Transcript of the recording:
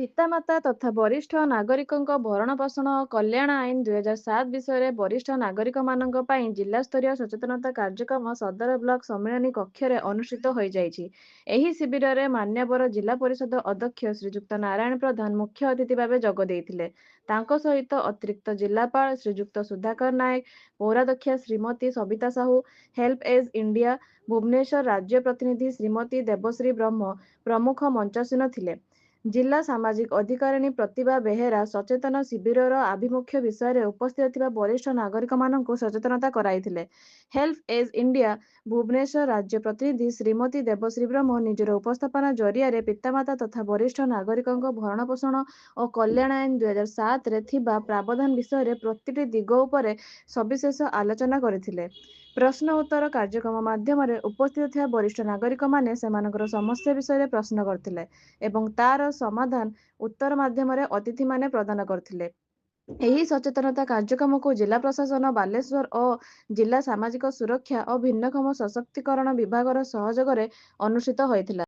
ପିତାମାତା ତଥା ବରିଷ୍ଠ ନାଗରିକଙ୍କ ଭରଣପୋଷଣ ଓ କଲ୍ୟାଣ ଆଇନ 2007 ବିଷୟରେ ବରିଷ୍ଠ ନାଗରିକମାନଙ୍କ ପାଇଁ ଜିଲ୍ଲାସ୍ତରୀୟ ସଚେତନତା କାର୍ଯ୍ୟକ୍ରମ ସଦର ବ୍ଲକ ସମ୍ମିଳନୀ କକ୍ଷରେ ଅନୁଷ୍ଠିତ ହୋଇଯାଇଛି। ଏହି ଶିବିରରେ ମାନ୍ୟବର ଜିଲ୍ଲା ପରିଷଦ ଅଧ୍ୟକ୍ଷ ଶ୍ରୀଯୁକ୍ତ ନାରାୟଣ ପ୍ରଧାନ ମୁଖ୍ୟ ଅତିଥି ଭାବେ ଯୋଗ ଦେଇଥିଲେ। ତାଙ୍କ ସହିତ ଅତିରିକ୍ତ ଜିଲ୍ଲାପାଳ ଶ୍ରୀଯୁକ୍ତ ସୁଧାକର ନାୟକ, ପୌରାଧ୍ୟକ୍ଷା Shrimati Sabita Sahu, HelpAge India Bhubaneswar ରାଜ୍ୟ ପ୍ରତିନିଧି ଶ୍ରୀମତୀ ଦେବଶ୍ରୀ ବ୍ରହ୍ମ ପ୍ରମୁଖ ମଞ୍ଚାସୀନ ଥିଲେ। ଜିଲ୍ଲା ସାମାଜିକ ଅଧିକାରିଣୀ ପ୍ରତିଭା ବେହେରା ସଚେତନ ଶିବିରର ଆଭିମୁଖ୍ୟ ବିଷୟରେ ଉପସ୍ଥିତ ଥିବା ବରିଷ୍ଠ ନାଗରିକମାନଙ୍କୁ ସଚେତନତା କରାଇଥିଲେ। ହେଲ୍ପ ଏଜ୍ ଇଣ୍ଡିଆ ଭୁବନେଶ୍ୱର ରାଜ୍ୟ ପ୍ରତିନିଧି ଶ୍ରୀମତୀ ଦେବଶ୍ରୀ ବ୍ରହ୍ମ ନିଜର ଉପସ୍ଥାପନା ଜରିଆରେ ପିତାମାତା ତଥା ବରିଷ୍ଠ ନାଗରିକଙ୍କ ଭରଣପୋଷଣ ଓ କଲ୍ୟାଣ ଆଇନ 2007ରେ ଥିବା ପ୍ରାବଧାନ ବିଷୟରେ ପ୍ରତିଟି ଦିଗ ଉପରେ ସବିଶେଷ ଆଲୋଚନା କରିଥିଲେ। ପ୍ରଶ୍ନ ଉତ୍ତର କାର୍ଯ୍ୟକ୍ରମ ମାଧ୍ୟମରେ ଉପସ୍ଥିତ ଥିବା ବରିଷ୍ଠ ନାଗରିକମାନେ ସେମାନଙ୍କର ସମସ୍ୟା ବିଷୟରେ ପ୍ରଶ୍ନ କରିଥିଲେ ଏବଂ ତାର ସମାଧାନ ଉତ୍ତର ମାଧ୍ୟମରେ ଅତିଥିମାନେ ପ୍ରଦାନ କରିଥିଲେ। ଏହି ସଚେତନତା କାର୍ଯ୍ୟକ୍ରମକୁ ଜିଲ୍ଲା ପ୍ରଶାସନ ବାଲେଶ୍ୱର ଓ ଜିଲ୍ଲା ସାମାଜିକ ସୁରକ୍ଷା ଓ ଭିନ୍ନକ୍ଷମ ସଶକ୍ତିକରଣ ବିଭାଗର ସହଯୋଗରେ ଅନୁଷ୍ଠିତ ହୋଇଥିଲା।